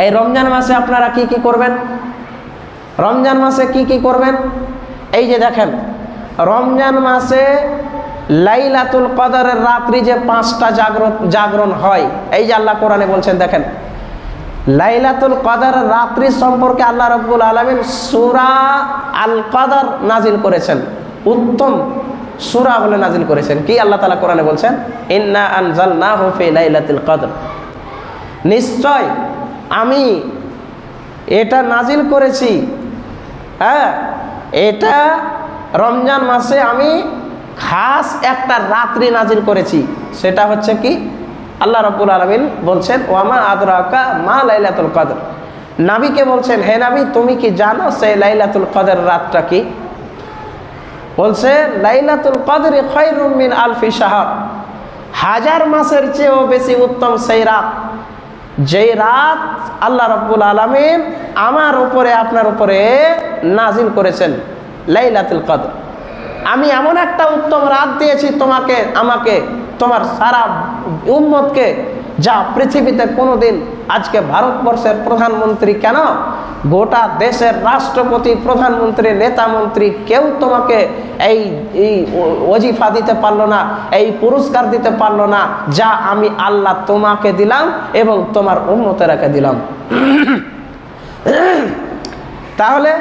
এই রমজান মাসে আপনারা কি কি করবেন? রমজান মাসে কি কি করবেন? এই যে দেখেন, রমজান মাসে লাইলাতুল কদরের রাত্রি যে 5টা জাগরণ হয়, এই যে আল্লাহ কোরআনে বলছেন, দেখেন লাইলাতুল কদরের রাত্রি সম্পর্কে আল্লাহ রাব্বুল আলামিন সূরা আল কদর নাজিল করেছেন, উত্তম সূরা বলে নাজিল করেছেন। কি আল্লাহ তাআলা কোরআনে বলছেন? ইন্না আনজালনাহু ফি লাইলাতুল কদর, নিশ্চয় আমি এটা নাজিল করেছি, হ্যাঁ, এটা রমজান মাসে আমি খাস একটা রাত্রি নাজিল করেছি। সেটা হচ্ছে কি? আল্লাহ রাব্বুল আলামিন বলছেন ওয়ামা আদরাকা মা লাইলাতুল কদর, নবীকে বলছেন, হে নবী তুমি কি জানো সেই লাইলাতুল কদর রাতটা কি? বলছে লাইলাতুল কদরি খায়রুম মিন আলফি শাহর, 1000 মাসের চেয়েও বেশি উত্তম সেই রাত, যেই রাত আল্লাহ রাব্বুল আলামিন আমার উপরে আপনার উপরে নাজিল করেছেন লাইলাতুল কদর। আমি এমন একটা উত্তম রাত দিয়েছি তোমাকে, আমাকে, তোমার সারা উম্মতকে, যা পৃথিবীতে কোনোদিন, আজকে ভারতবর্ষের প্রধানমন্ত্রী কেন, গোটা দেশের রাষ্ট্রপতি, প্রধানমন্ত্রী, নেতা মন্ত্রী কেউ তোমাকে এই ওজিফা দিতে পারলো না, এই পুরস্কার দিতে পারলো না, যা আমি আল্লাহ তোমাকে দিলাম এবং তোমার উম্মতেরাকে দিলাম। তাহলে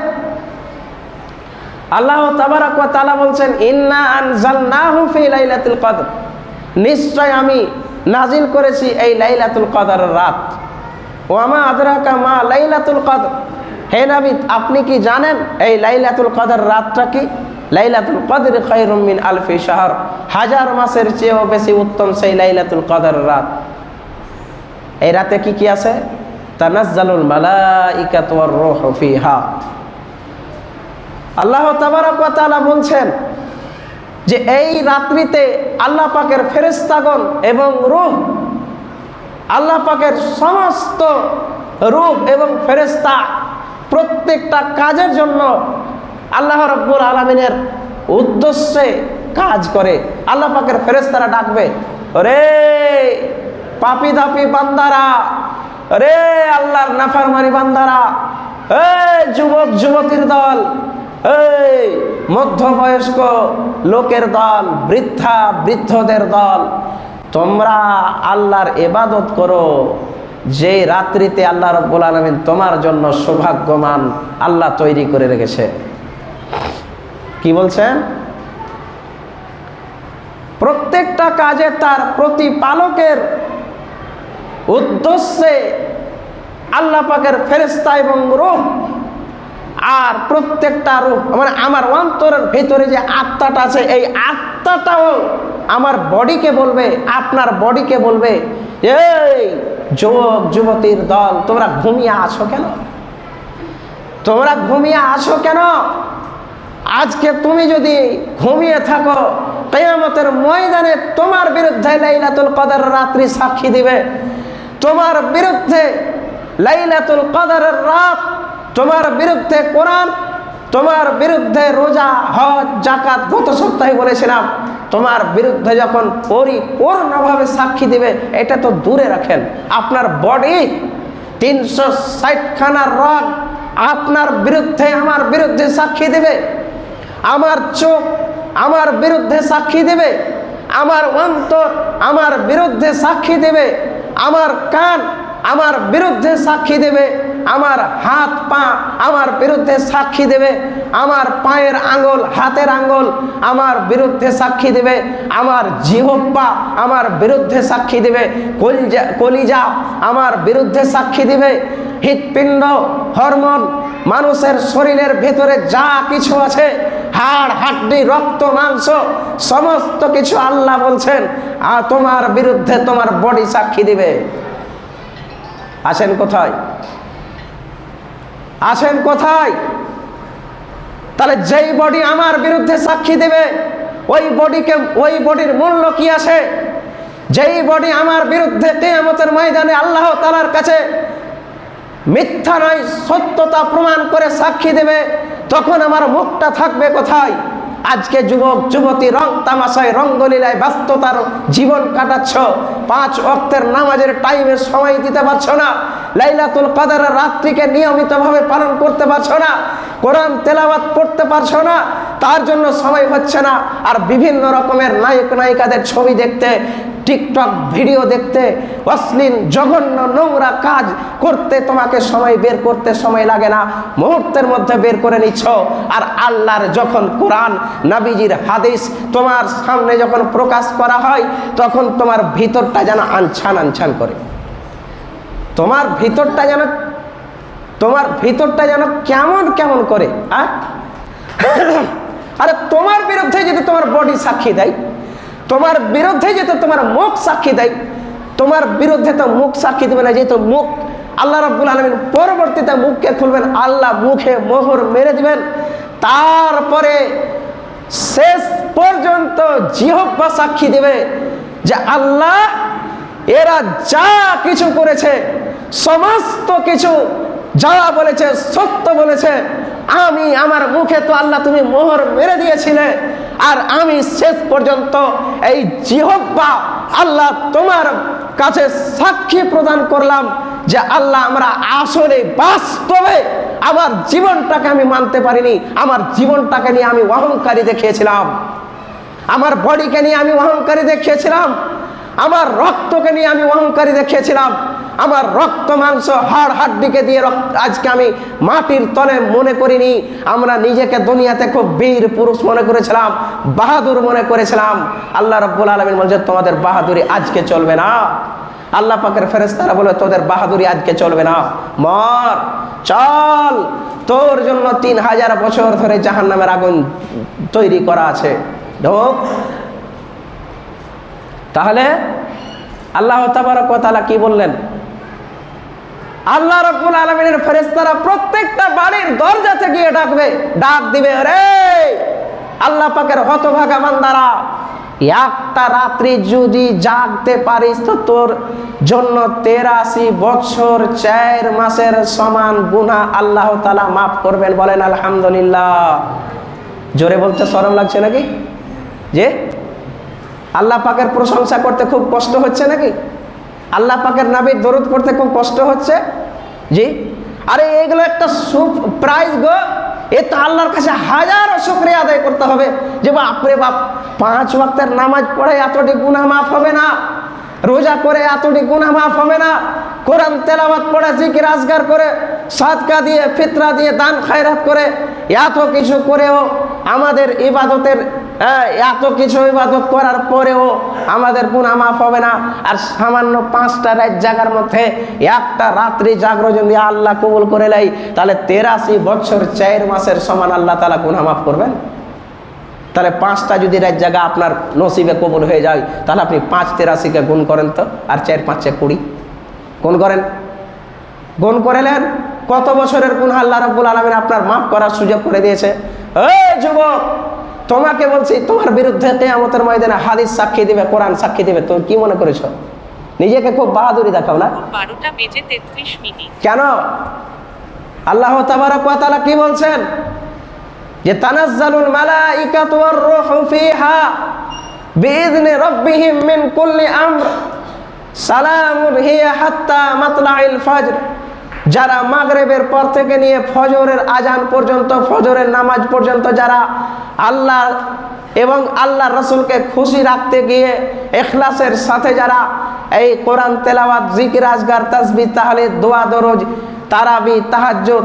আল্লাহ তাবারাক ওয়া তাআলা বলছেন ইন্না আনজালনাহু ফি লাইলাতুল কদর, নিশ্চয় আমি নাজিল করেছি এই লাইলাতুল কদরের রাত। ওয়ামা আদরাকা মা লাইলাতুল কদর, হে নবী আপনি কি জানেন এই লাইলাতুল কদর রাতটা কি? লাইলাতুল কদর খায়রুম মিন আলফি শাহর, 1000 মাসের চেয়েও বেশি উত্তম সেই লাইলাতুল কদর রাত। এই রাতে কি কি আছে? তানাজ্জালুল মালাইকাতু ওয়ার রূহু ফিহা, আল্লাহ তাবারাক ওয়া তাআলা বলছেন যে এই রাত্রিতে আল্লাহ পাকের ফেরেশতাগণ এবং রূহ, আল্লাহ পাকের সমস্ত রূহ এবং ফেরেশতা প্রত্যেকটা কাজের জন্য আল্লাহ রাব্বুল আলামিনের উদ্দেশ্যে কাজ করে। আল্লাহ পাকের ফেরেশতারা ডাকবে, রে পাপী দাপী বান্দারা, রে আল্লাহর নাফরমানি বান্দারা, এই যুবক যুবতীর দল, এই মধ্যবয়স্ক লোকের দল, বৃদ্ধা বৃদ্ধদের দল, তোমরা আল্লাহর ইবাদত করো, যে রাত্রিতে আল্লাহ রাব্বুল আলামিন তোমার জন্য সৌভাগ্যমান আল্লাহ তৈরি করে রেখেছে। কি বলছেন? প্রত্যেকটা কাজে তার প্রতিপালকের উদ্দেশ্যে আল্লাহ পাকের ফেরেশতা এবং রূহ, আর প্রত্যেকটা রূহ মানে আমার অন্তরের ভিতরে যে আত্মাটা আছে, এই আত্মাটাও আমার বডিকে বলবে, আপনার বডিকে বলবে, এই যুবক যুবতীর দল তোমরা ঘুমিয়ে আছো কেন? তোমরা ঘুমিয়ে আছো কেন? আজকে তুমি যদি ঘুমিয়ে থাকো, কিয়ামতের ময়দানে তোমার বিরুদ্ধে লাইলাতুল কদর রাত্রি সাক্ষী দিবে, তোমার বিরুদ্ধে লাইলাতুল কদরের রাত, তোমার বিরুদ্ধে কোরআন, তোমার বিরুদ্ধে রোজা, হজ, যাকাত, গত সপ্তাহে বলেছিলাম, তোমার বিরুদ্ধে যখন পরিপূর্ণভাবে সাক্ষী দিবে, এটা তো দূরে রাখেন, আপনার বডি 360 খানা রগ আপনার বিরুদ্ধে আমার বিরুদ্ধে সাক্ষী দেবে, আমার চোখ আমার বিরুদ্ধে সাক্ষী দেবে, আমার অন্তর আমার বিরুদ্ধে সাক্ষী দেবে, আমার কান আমার বিরুদ্ধে সাক্ষী দেবে, আমার হাত পা আমার বিরুদ্ধে সাক্ষী দেবে, আমার পায়ের আঙ্গুল হাতের আঙ্গুল আমার বিরুদ্ধে সাক্ষী দেবে, আমার জিহ্বা আমার বিরুদ্ধে সাক্ষী দেবে, কলিজা আমার বিরুদ্ধে সাক্ষী দেবে, হৃৎপিণ্ড, হরমোন, মানুষের শরীরের ভেতরে যা কিছু আছে, হাড় হাড্ডি রক্ত মাংস সমস্ত কিছু আল্লাহ বলছেন তোমার বিরুদ্ধে তোমার বডি সাক্ষী দিবে। আসেন কোথায়? আসেন কোথায়? তাহলে যেই বডি আমার বিরুদ্ধে সাক্ষী দেবে, ওই বডির মূল্য কি আছে? যেই বডি আমার বিরুদ্ধে কিয়ামতের ময়দানে আল্লাহ তাআলার কাছে মিথ্যা নয় সত্যতা প্রমাণ করে সাক্ষী দেবে, তখন আমার মুখটা থাকবে কোথায়? আজকে যুবক যুবতী রং তামাশায় রঙ্গলীলায় ব্যস্ততার জীবন কাটাচ্ছ, 5 ওয়াক্তের নামাজের টাইমে সময় দিতে পারছো না, লাইলাতুল কদরের রাত্রিকে নিয়মিতভাবে পালন করতে পারছো না, কোরআন তেলাওয়াত পড়তে পারছো না, তার জন্য সময় হচ্ছে না, আর বিভিন্ন রকমের নায়ক নায়িকাদের ছবি দেখতে, টিকটক ভিডিও দেখতে, অশ্লীল জঘন্য নোংরা কাজ করতে তোমাকে সময় বের করতে সময় লাগে না, মুহূর্তের মধ্যে বের করে নিচ্ছ। আর আল্লাহর যখন কোরআন, নবীজির হাদিস তোমার সামনে যখন প্রকাশ করা হয়, তখন তোমার ভিতরটা যেন আনছান আনছান করে, তোমার ভিতরটা যেন কেমন কেমন করে। আরে তোমার বিরুদ্ধে যদি তোমার বডি সাক্ষী দেয়, তোমার বিরুদ্ধে যেহেতু তোমার মুখ সাক্ষী দেয়, তোমার বিরুদ্ধে তো মুখ সাক্ষী দেবে না, যেহেতু মুখ আল্লাহ রাব্বুল আলামিন পরবর্তীতে মুখকে খুলবেন, আল্লাহ মুখে মোহর মেরে দিবেন, তারপরে শেষ পর্যন্ত জিহ্বা সাক্ষী দেবে যে আল্লাহ এরা যা কিছু করেছে, সমস্ত কিছু যা বলেছে সত্য বলেছে, আমি আমার মুখে তো আল্লাহ তুমি মোহর মেরে দিয়েছিলে, আর আমি শেষ পর্যন্ত এই জিহ্বা আল্লাহ তোমার কাছে সাক্ষী প্রদান করলাম যে আল্লাহ আমরা আসলে বাস্তবে আমার জীবনটাকে আমি মানতে পারিনি, আমার জীবনটাকে নিয়ে আমি অহংকারী দেখিয়েছিলাম, আমার বডিকে নিয়ে আমি অহংকারী দেখিয়েছিলাম, আমার রক্তকে নিয়ে আমি অহংকারী দেখিয়েছিলাম, আমার রক্ত মাংস হাড় হাড্ডিকে দিয়ে আজকে আমি মাটির তলে মনে করিনি, আমরা নিজেকে দুনিয়াতে খুব বীর পুরুষ মনে করেছিলাম, বাহাদুর মনে করেছিলাম। আল্লাহ রাব্বুল আলামিন বলছে তোমাদের বাহাদুরি আজকে চলবে না। আল্লাহ পাকের ফেরেশতারা বলে তোদের বাহাদুরি আজকে চলবে না, মর, চল, তোর জন্য 3000 বছর ধরে জাহান্নামের আগুন তৈরি করা আছে, ঢোক। তাহলে আল্লাহ তাবারক ওয়া তাআলা কি বললেন? আল্লাহ রাব্বুল আলামিনের ফেরেশতারা প্রত্যেকটা বাড়ির দরজাতে গিয়ে ডাক দিবে, রে আল্লাহ পাকের হতভাগা বান্দারা, একটা রাত্রি যদি জাগতে পারিস তো তোর জন্য 83 বছর 4 মাসের সমান গুনাহ আল্লাহ তাআলা মাফ করবেন। বলেন আলহামদুলিল্লাহ। জোরে বলতে শরম লাগছে নাকি? যে আল্লাহ পাকের প্রশংসা করতে খুব কষ্ট হচ্ছে নাকি? আল্লাহ পাকের নবীর দরুদ পড়তে খুব কষ্ট হচ্ছে? জি। আরে এগুলো একটা প্রাইজ গো, এ তো আল্লাহর কাছে হাজারো শুকরিয়া আদায় করতে হবে যে বাপরে বাপ, 5 ওয়াক্তের নামাজ পড়ে এতটি গুনাহ মাফ হবে না, রোজা করে এতটি গুনাহ মাফ হবে না, কোরআন তেলাওয়াত পড়ে জিকির আজগার করে সাদকা দিয়ে ফিতরা দিয়ে দান খায়রাত করে এত কিছু করেও আমাদের ইবাদতের এত কিছু ইবাদত করার পরেও আমাদের গুনাহ মাফ হবে না। আর সামান্য 5টা রাত জাগার মধ্যে একটা রাত্রি জাগরণ যদি আল্লাহ কবুল করে নেয়, তাহলে 83 বছর 4 মাসের সমান আল্লাহ তাআলা গুনাহ মাফ করবেন। তাহলে 5টা যদি রাত জাগা আপনার নসিবে কবুল হয়ে যায়, তাহলে আপনি 5 83-কে গুণ করেন তো, আর 4 5 20 গুণ করেন, গুণ করে নেন কত বছরের গুনাহ আল্লাহ রাব্বুল আলামিন আপনার মাফ করার সুযোগ করে দিয়েছে। এই যুবক, তোমাকে বলছি, তোমার বিরুদ্ধে কিয়ামতের ময়দানে হাদিস সাক্ষী দিবে, কোরআন সাক্ষী দিবে, তুমি কি মনে করেছো? নিজেকে খুব বাহাদুরি দেখাও না? 12টা বেজে 33 মিনিট। কেন? আল্লাহ তাবারক ওয়া তাআলা কি বলছেন? যে তানাজ্জালুল মালাইকাতু ওয়ার রূহু ফিহা বিইذনি রাব্বিহিম মিন কুল্লি আমর সালামুন হিয়া হাত্তা মাতলাইল ফজর। যারা মাগরিবের পর থেকে নিয়ে ফজরের আজান পর্যন্ত, ফজরের নামাজ পর্যন্ত যারা আল্লাহ এবং আল্লাহ রাসূলকে খুশি রাখতে গিয়ে ইখলাসের সাথে যারা এই কোরআন তেলাওয়াত, জিকির আজগার, তাসবিহ, তাহলিল, দোয়া, দরুদ, তারাবি, তাহাজ্জুদ,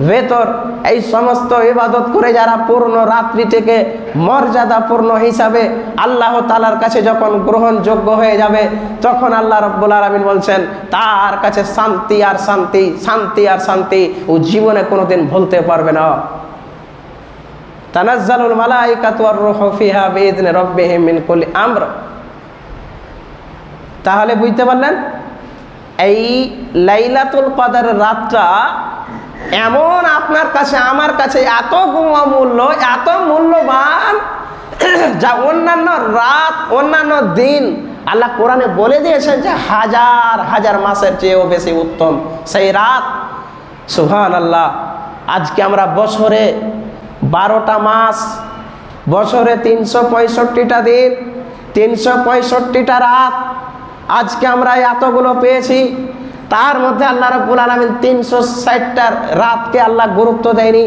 বেতর, এই সমস্ত ইবাদত করে যারা পূর্ণ রাত্রিটিকে মর্যাদাপূর্ণ হিসাবে আল্লাহ তাআলার কাছে যখন গ্রহণযোগ্য হয়ে যাবে, তখন আল্লাহ রাব্বুল আলামিন বলছেন তার কাছে শান্তি আর শান্তি, শান্তি আর শান্তি ও জীবনে কোনোদিন ভুলতে পারবে না। তানাজ্জালুল মালাইকাতু ওয়ার রূহু ফিহা বিইذনি রাব্বিহিম মিন কুল্লি আমর। তাহলে বুঝতে পারলেন, এই লাইলাতুল কদর রাতটা এমন আপনার কাছে আমার কাছে এত মূল্য, এত মূল্যবান, যা অন্যান্য রাত, অন্যান্য দিন আল্লাহ কোরআনে বলে দিয়েছেন যে হাজার হাজার মাসের চেয়েও বেশি উত্তম সেই রাত। সুবহানাল্লাহ। আজকে আমরা বছরে 12টা মাস, বছরে 365টা দিন, 365টা রাত, আজকে আমরা এতগুলো পেয়েছি। তার মধ্যে আল্লাহ রাব্বুল আলামিন 360টা রাতকে আল্লাহ গুরুত্ব দেয়নি।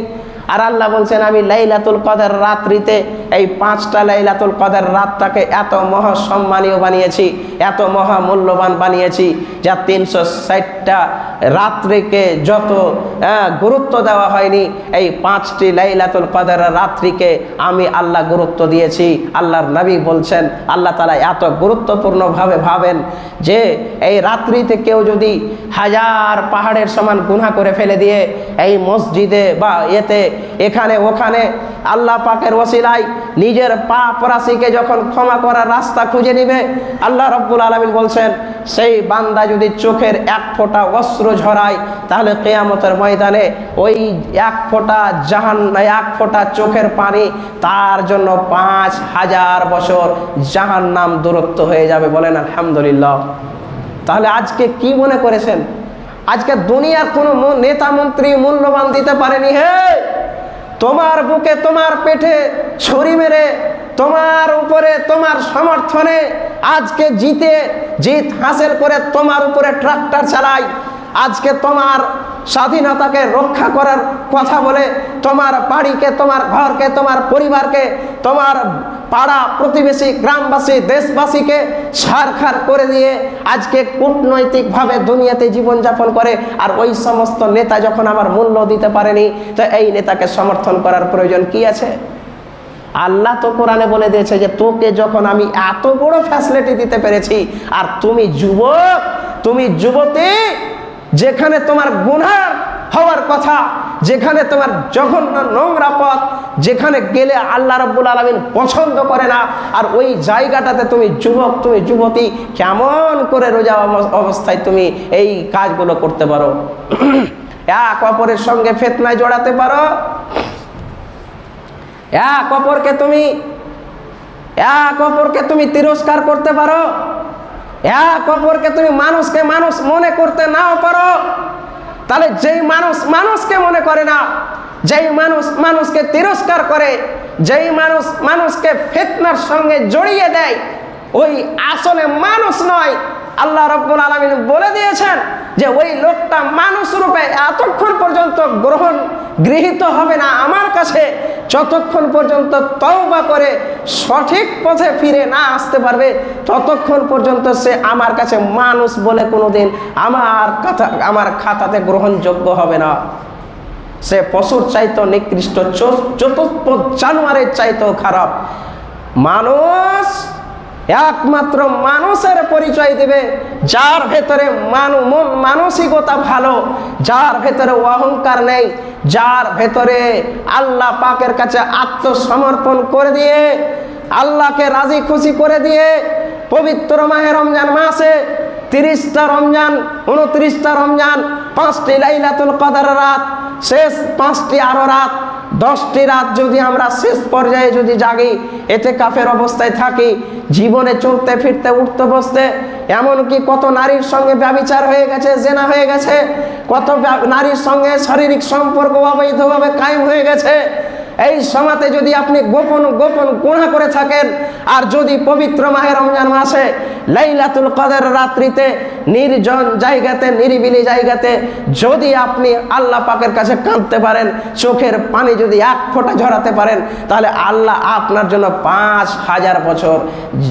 আর আল্লাহ বলছেন আমি লাইলাতুল কদর রাত্রিতে এই 5টা লাইলাতুল কদর রাতটাকে এত মহা সম্মানীয় বানিয়েছি, এত মহা মূল্যবান বানিয়েছি, যা 360টা রাত্রিকে যত গুরুত্ব দেওয়া হয়নি, এই 5টি লাইলাতুল কদর রাত্রিকে আমি আল্লাহ গুরুত্ব দিয়েছি। আল্লাহর নবী বলছেন আল্লাহ তাআলা এত গুরুত্বপূর্ণভাবে ভাবেন যে এই রাত্রিতে কেউ যদি 1000 পাহাড়ের সমান গুনাহ করে ফেলে দিয়ে এই মসজিদে বা এখানে ওখানে আল্লাহ পাকের ওসিলায় নিজের পাপ রাশিকে যখন ক্ষমা করার রাস্তা খুঁজে নেবে, আল্লাহ রাব্বুল আলামিন বলছেন সেই বান্দা যদি চোখের 1 ফোঁটা অশ্রু ঝরায়, তাহলে কিয়ামতের ময়দানে ওই 1 ফোঁটা চোখের পানি তার জন্য 5000 বছর জাহান্নাম দূরত্ব হয়ে যাবে। বলেন আলহামদুলিল্লাহ। তাহলে আজকে কি মনে করেছেন আজকে দুনিয়ার কোনো নেতা মন্ত্রী মূল্যবান দিতে পারেনি? হে, তোমার বুকে তোমার পেটে ছুরি মেরে তোমার উপরে তোমার সমর্থনে আজকে জিত হাসিল করে তোমার উপরে ট্রাক্টর চালায়, আজকে তোমার স্বাধীনতাকে রক্ষা করার কথা বলে তোমার বাড়িকে, তোমার ঘরকে, তোমার পরিবারকে, তোমার পাড়া প্রতিবেশী, গ্রামবাসী, দেশবাসীকে ছারখার করে দিয়ে আজকে কূটনৈতিকভাবে দুনিয়াতে জীবনযাপন করে। আর ওই সমস্ত নেতা যখন আমার মূল্য দিতে পারেনি, তো এই নেতাকে সমর্থন করার প্রয়োজন কি আছে? আল্লাহ তো কোরআনে বলে দিয়েছে যে তোকে যখন আমি এত বড় ফ্যাসিলিটি দিতে পেরেছি, আর তুমি যুবক, তুমি যুবতী, যেখানে তোমার গুনাহ হওয়ার কথা, যেখানে তোমার জঘন্য নোংরা পথ, যেখানে গেলে আল্লাহ রাব্বুল আলামিন পছন্দ করে না, আর ওই জায়গাটাতে তুমি যুবক, তুমি যুবতী, কেমন করে রোজা অবস্থায় তুমি এই কাজগুলো করতে পারো? এক অপরের সঙ্গে ফিতনায় জড়াতে পারো, এক অপরকে তুমি তিরস্কার করতে পারো, এক অপরকে তুমি মানুষকে মানুষ মনে করতে নাও পারো। তাহলে যেই মানুষ মানুষকে মনে করে না, যেই মানুষ মানুষকে তিরস্কার করে, যেই মানুষ মানুষকে ফিতনার সঙ্গে জড়িয়ে দেয়, ওই আসলে মানুষ নয়। আল্লাহ রাব্বুল আলামিন বলে দিয়েছেন যে ওই লোকটা মানুষ রূপে এতক্ষণ পর্যন্ত গৃহীত হবে না আমার কাছে, যতক্ষণ পর্যন্ত তওবা করে সঠিক পথে ফিরে না আসতে পারবে, ততক্ষণ পর্যন্ত সে আমার কাছে মানুষ বলে কোনোদিন আমার খাতাতে গ্রহণযোগ্য হবে না। সে পশুর চাইতেও নিকৃষ্ট, চতুর্থ জানোয়ারের চাইতেও খারাপ। মানুষ একমাত্র মানুষের পরিচয় দেবে যার ভেতরে মানসিকতা ভালো, যার ভেতরে অহংকার নেই, যার ভেতরে আল্লাহ পাকের কাছে আত্মসমর্পণ করে দিয়ে, আল্লাহকে রাজি খুশি করে দিয়ে পবিত্র মাহে রমজান মাসে 30টা রমজান, 29টা রমজান, 5টি লাইলাতুল কদর রাত, শেষ 5টি আরো রাত, 10টি রাত যদি আমরা শেষ পর্যায়ে যদি জাগি, এতে কাফের অবস্থায় থাকি, জীবনে চলতে ফিরতে উঠতে বসতে, এমনকি কত নারীর সঙ্গে ব্যভিচার হয়ে গেছে, জেনা হয়ে গেছে, কত নারীর সঙ্গে শারীরিক সম্পর্ক অবৈধভাবে কায়েম হয়ে গেছে। এই সময়তে যদি আপনি গোপন গুনাহ করে থাকেন, আর যদি পবিত্র মাহে রমজান মাসে লাইলাতুল কদর রাত্রিতে নির্জন জায়গাতে, নিরিবিলি জায়গাতে যদি আপনি আল্লাহ পাকের কাছে কাঁদতে পারেন, চোখের পানি যদি 1 ফোঁটা ঝরাতে পারেন, তাহলে আল্লাহ আপনার জন্য 5000 বছর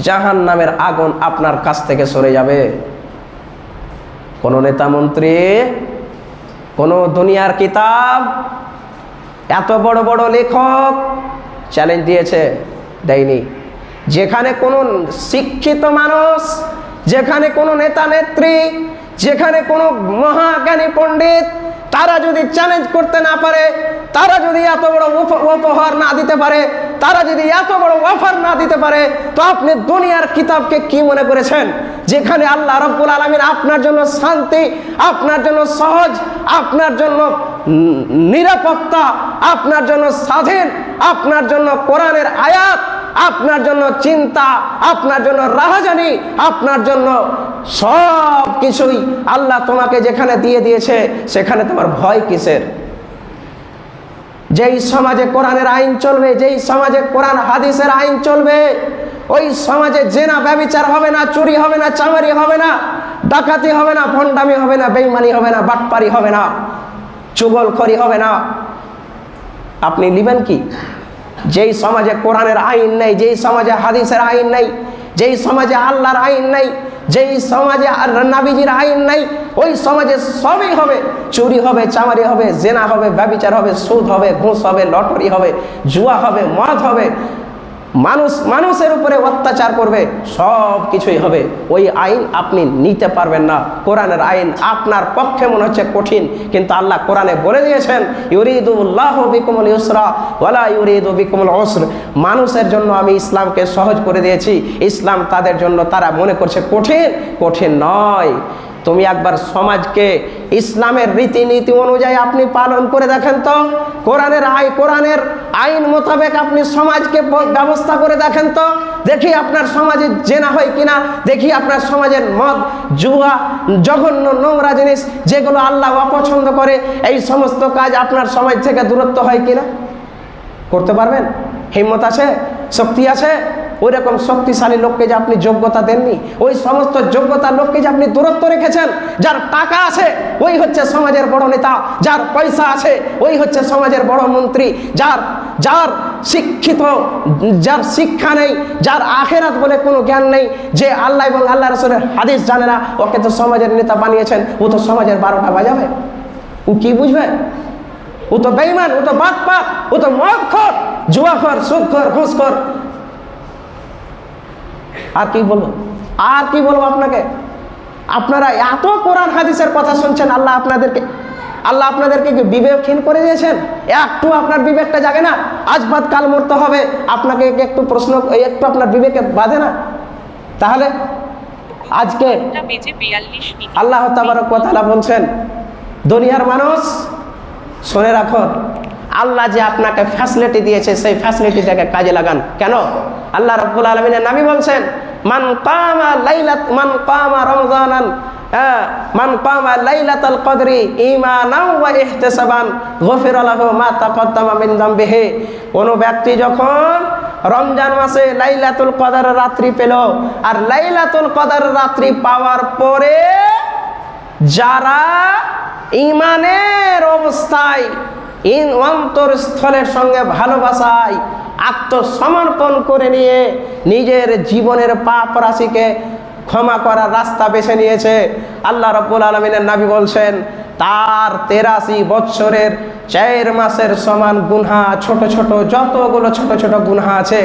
জাহান্নামের আগুন আপনার কাছ থেকে সরে যাবে। কোন নেতা মন্ত্রী, কোন দুনিয়ার কিতাব, এত বড় বড় লেখক চ্যালেঞ্জ দিয়েছে? দেয়নি। যেখানে কোনো শিক্ষিত মানুষ, যেখানে কোনো নেতা নেত্রী, যেখানে কোনো মহাজ্ঞানী পণ্ডিত, তারা যদি চ্যালেঞ্জ করতে না পারে, তারা যদি এত বড় উপহার না দিতে পারে, তারা যদি এত বড় অফার না দিতে পারে, তো আপনি দুনিয়ার কিতাবকে কি মনে করেছেন? যেখানে আল্লাহ রাব্বুল আলামিন আপনার জন্য শান্তি, আপনার জন্য সহজ, আপনার জন্য নিরাপত্তা, আপনার জন্য স্বাধীন, আপনার জন্য কোরআনের আয়াত, আপনার জন্য চিন্তা, আপনার জন্য রাহাজানি, আপনার জন্য সব কিছুই আল্লাহ তোমাকে যেখানে দিয়ে দিয়েছে, সেখানে তোমার ভয় কিসের? যেই সমাজে কোরআনের আইন চলবে, যেই সমাজে কোরআন হাদিসের আইন চলবে, ওই সমাজে জেনা ব্যভিচার হবে না, চুরি হবে না, চামারি হবে না, ডাকাতি হবে না, ভণ্ডামি হবে না, বেঈমানি হবে না, বাটপারি হবে না, চুগলখড়ি হবে না। আপনি নেবেন কি? যেই সমাজে কোরআনের আইন নেই, যেই সমাজে হাদিসের আইন নেই, যেই সমাজে আল্লাহর আইন নেই, যেই সমাজে নবীজির আইন নেই, ওই সমাজে সবই হবে। চুরি হবে, চামারি হবে, জেনা হবে, ব্যভিচার হবে, সুদ হবে, ঘুষ হবে, লটারি হবে, জুয়া হবে, মদ হবে, মানুষের উপরে অত্যাচার করবে, সব কিছুই হবে। ওই আইন আপনি নিতে পারবেন না। কোরআনের আইন আপনার পক্ষে মনে হচ্ছে কঠিন, কিন্তু আল্লাহ কোরআনে বলে দিয়েছেন, ইউরিদুল্লাহু বিকুমুল ইউসরা ওয়ালা ইউরিদু বিকুমুল উসর। মানুষের জন্য আমি ইসলামকে সহজ করে দিয়েছি, ইসলাম তাদের জন্য তারা মনে করছে কঠিন। কঠিন নয়। তুমি একবার সমাজকে ইসলামের রীতিনীতি অনুযায়ী আপনি পালন করে দেখেন তো, কোরআনের আইন মোতাবেক আপনি সমাজকে ব্যবস্থা করে দেখেন তো, দেখি আপনার সমাজে জেনা হয় কিনা, দেখি আপনার সমাজের মদ, জুয়া, জঘন্য নোংরা জিনিস যেগুলো আল্লাহ অপছন্দ করে, এই সমস্ত কাজ আপনার সমাজ থেকে দূরত্ব হয় কিনা। করতে পারবেন? হিম্মত আছে? শক্তি আছে? ওই রকম শক্তিশালী লোককে যে আপনি যোগ্যতা দেননি, ওই সমস্ত যোগ্যতার লোককে যে আপনি দূরত্ব রেখেছেন। যার টাকা আছে ওই হচ্ছে সমাজের বড় নেতা, যার পয়সা আছে ওই হচ্ছে সমাজের বড় মন্ত্রী, যার শিক্ষিত, যার শিক্ষা নেই, যার আখেরাত বলে কোনো জ্ঞান নেই, যে আল্লাহ এবং আল্লাহ রাসূলের হাদিস জানে না, ওকে তো সমাজের নেতা বানিয়েছেন। ও তো সমাজের 12টা বাজাবে। ও কি বুঝবে? ও তো বেঈমান, ও তো বাটপার, ও তো মদখোর, জুয়াখোর, সুদখোর, ঘুষখোর। আর কি বলবো? আর কি বলবো আপনাকে? আপনারা এত কোরআন হাদিসের কথা শুনছেন, আল্লাহ আপনাদেরকে বিবেকহীন করে দিয়েছেন। একটু আপনার বিবেকটা জাগে না? আজ বাদ কাল মরতে হবে, আপনাকে একটু প্রশ্ন, একটু আপনার বিবেকে বাঁধে না? তাহলে আজকে আল্লাহ তাবারক ওয়া তাআলা বলছেন, দুনিয়ার মানুষ শুনে রাখো, আল্লাহ যে আপনাকে ফ্যাসিলিটি দিয়েছে সেই ফ্যাসিলিটিটাকে কাজে লাগান। কেন? আল্লাহ রাব্বুল আলামিনের নবী বলছেন, মান কামা রমজানান মান কামা লাইলাতাল কদরি ঈমানাও ওয়া ইহতিসাবান গফিরা লাহু মা তাকদ্দামা মিন যামবিহি। কোন ব্যক্তি যখন রমজান মাসে লাইলাতুল কদর রাত্রি পেল, আর লাইলাতুল কদর রাত্রি পাওয়ার পরে যারা ঈমানের অবস্থায় অন্তরস্থলের সঙ্গে ভালোবাসায় আত্মসমর্পণ করে নিয়ে নিজের জীবনের পাপ রাশিকে ক্ষমা করার রাস্তা বেছে নিয়েছে, আল্লাহ রাব্বুল আলামিনের নবী বলছেন, তার 83 বৎসরের 4 মাসের সমান গুনাহ, ছোট ছোট যতগুলো ছোট ছোট গুনাহ আছে,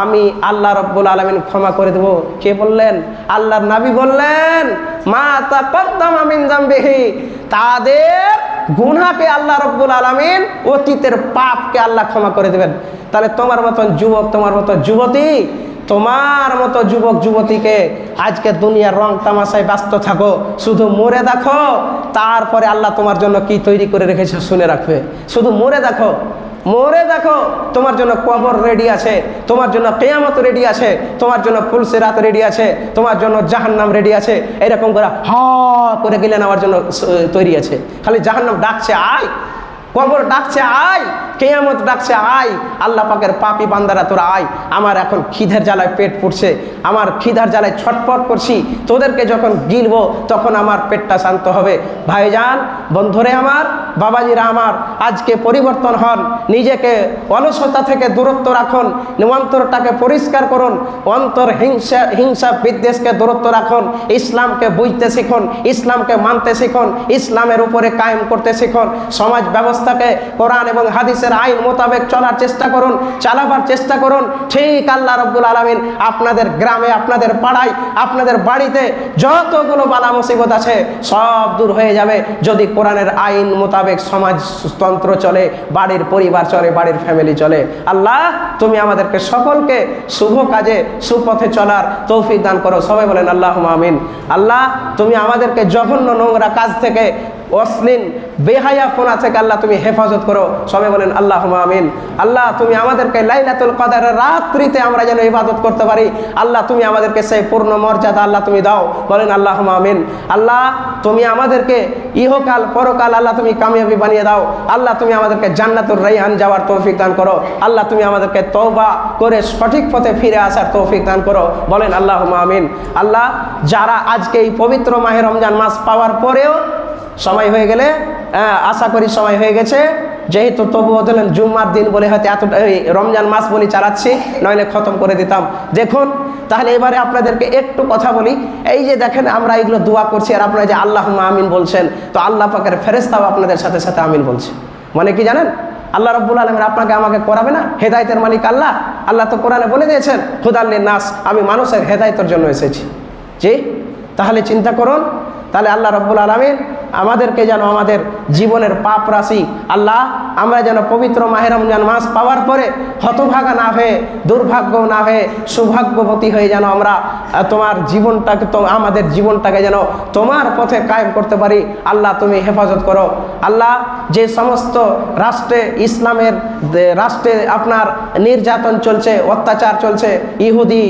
আমি আল্লাহ রাব্বুল আলামিন ক্ষমা করে দেব। কে বললেন? আল্লাহর নবী বললেন, মা তাকদ্দামা মিন যামবিহি। তাদের গুনাহকে আল্লাহ রাব্বুল আলামিন, অতীতের পাপকে আল্লাহ ক্ষমা করে দেবেন। তাহলে তোমার মতন যুবক, তোমার মতো যুবতী, তোমার মতো যুবক যুবতীকে আজকে দুনিয়ার রং তামাশায় ব্যস্ত থাকো, শুধু মরে দেখো, তারপরে আল্লাহ তোমার জন্য কি তৈরি করে রেখেছে শুনে রাখবে। শুধু মরে দেখো, মরে দেখো, তোমার জন্য কবর রেডি আছে, তোমার জন্য কিয়ামত রেডি আছে, তোমার জন্য ফুলসিরাত রেডি আছে, তোমার জন্য জাহান্নাম রেডি আছে। এরকম করে হা করে গেলে নেওয়ার জন্য তৈরি আছে। খালি জাহান্নাম ডাকছে আয়, কবর ডাকছে আয়, কিয়ামত ডাকছে আয়। আল্লাহ পাকের পাপী বান্দারা তোরা আয়, আমার এখন খিদের জ্বালায় পেট পুড়ছে, আমার খিদার জ্বালায় ছটফট করছি, তোদেরকে যখন গিলবো তখন আমার পেটটা শান্ত হবে। ভাইজান, বন্ধুরে আমার, বাবাজিরা আমার, আজকে পরিবর্তন হন, নিজেকে অলসতা থেকে দূরত্ব রাখুন, অন্তরটাকে পরিষ্কার করুন, অন্তর হিংসা বিদ্বেষকে দূরত্ব রাখুন, ইসলামকে বুঝতে শিখুন, ইসলামকে মানতে শিখুন, ইসলামের উপরে কায়েম করতে শিখুন, সমাজ ব্যবস্থাকে কোরআন এবং হাদিসের আইন মোতাবেক চলার চেষ্টা করুন, চালাবার চেষ্টা করুন। ঠিক আল্লাহ রাব্বুল আলামিন আপনাদের গ্রামে, আপনাদের পাড়ায়, আপনাদের বাড়িতে যতগুলো বালা মুসিবত আছে সব দূর হয়ে যাবে যদি কোরআনের আইন মোতাবেক সমাজতন্ত্র চলে, বাড়ির পরিবার চলে, বাড়ির ফ্যামিলি চলে। আল্লাহ তুমি আমাদেরকে সকলকে শুভ কাজে, সুপথে চলার তৌফিক দান করো। সবাই বলেন আল্লাহুম্মা আমিন। আল্লাহ তুমি আমাদেরকে জঘন্য নোংরা কাজ থেকে অশ্লীল বেহায়াপনা থেকে আল্লাহ তুমি হেফাজত করো। সবাই বলেন আল্লাহুম্মা আমিন। আল্লাহ তুমি আমাদেরকে লাইলাতুল কদরের রাত্রিতে আমরা যেন ইবাদত করতে পারি, আল্লাহ তুমি আমাদেরকে সেই পূর্ণ মর্যাদা আল্লাহ তুমি দাও। বলেন আল্লাহুম্মা আমিন। আল্লাহ তুমি আমাদেরকে ইহকাল পরকাল আল্লাহ তুমি কামিয়াবি বানিয়ে দাও। আল্লাহ তুমি আমাদেরকে জান্নাতুর রাইহান যাওয়ার তৌফিক দান করো। আল্লাহ তুমি আমাদেরকে তওবা করে সঠিক পথে ফিরে আসার তৌফিক দান করো। বলেন আল্লাহুম্মা আমিন। আল্লাহ যারা আজকে এই পবিত্র মাহে রমজান মাস পাওয়ার পরেও সময় হয়ে গেলে, আশা করি সময় হয়ে গেছে, যেহেতু তবুও দিলেন জুম্মার দিন বলে হয়তো এতটা রমজান মাস বলে চালাচ্ছি, নইলে খতম করে দিতাম। দেখুন তাহলে এবারে আপনাদেরকে একটু কথা বলি। এই যে দেখেন আমরা এগুলো দোয়া করছি আর আপনারা যে আল্লাহুম্মা আমিন বলছেন, তো আল্লাহ পাকের ফেরেশতাও আপনাদের সাথে সাথে আমিন বলছে। মানে কি জানেন, আল্লাহ রাব্বুল আলামিন আপনাকে আমাকে করাবে না? হেদায়েতের মালিক আল্লাহ। আল্লাহ তো কোরআনে বলে দিয়েছেন হুদাল লিন-নাস, আমি মানুষের হেদায়েতের জন্য এসেছি। জি, তাহলে চিন্তা করুন, তাহলে আল্লাহ রাব্বুল আলামিন আমাদেরকে যেন আমাদের জীবনের পাপ রাশি আল্লাহ আমরা যেন পবিত্র মাহে রমজান মাস পাওয়ার পরে হতভাগা না হয়ে, দুর্ভাগ্য না হয়ে, সৌভাগ্যবতী হয়ে যেন আমরা তোমার জীবনটাকে, আমাদের জীবনটাকে যেন তোমার পথে কায়েম করতে পারি। আল্লাহ তুমি হেফাজত করো। আল্লাহ যে সমস্ত রাষ্ট্রে, ইসলামের রাষ্ট্রে আপনার নির্যাতন চলছে, অত্যাচার চলছে, ইহুদি,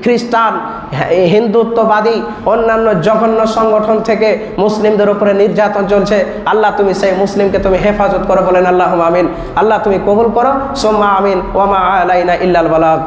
খ্রিস্টান, হিন্দুত্ববাদী, অন্যান্য জঘন্য সংগঠন থেকে মুসলিমদের উপরে নির্যাতন চলছে, আল্লাহ তুমি সেই মুসলিমকে তুমি হেফাজত করো। বলেন আল্লাহুম্মা আমিন। আল্লাহ তুমি কবুল করো। সুম্মা আমিন। ওয়া মা আলাইনা ইল্লাল বালাগ।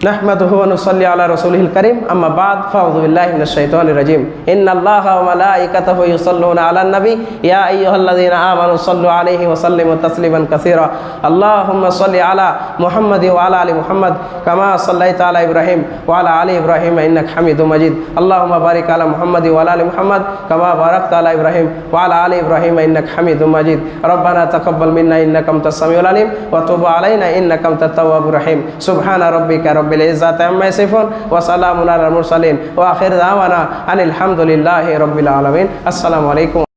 نحمده ونصلي على رسوله الكريم أما بعد فأعوذ بالله من الشيطان الرجيم إن الله وملائكته يصلون على النبي يا أيها الذين آمنوا صلوا عليه وسلموا تسليما كثيرا اللهم صل على محمد وعلى آل محمد كما صليت على إبراهيم وعلى آل إبراهيم إنك حميد مجيد اللهم بارك على محمد وعلى آل محمد كما باركت على إبراهيم وعلى آل إبراهيم إنك حميد مجيد ربنا تقبل منا إنك أنت السميع العليم وتب علينا إنك أنت التواب الرحيم سبحان ربك رب العزة عما يصفون وسلام على المرسلين وآخر دعوانا أن الحمد لله رب العالمين السلام عليكم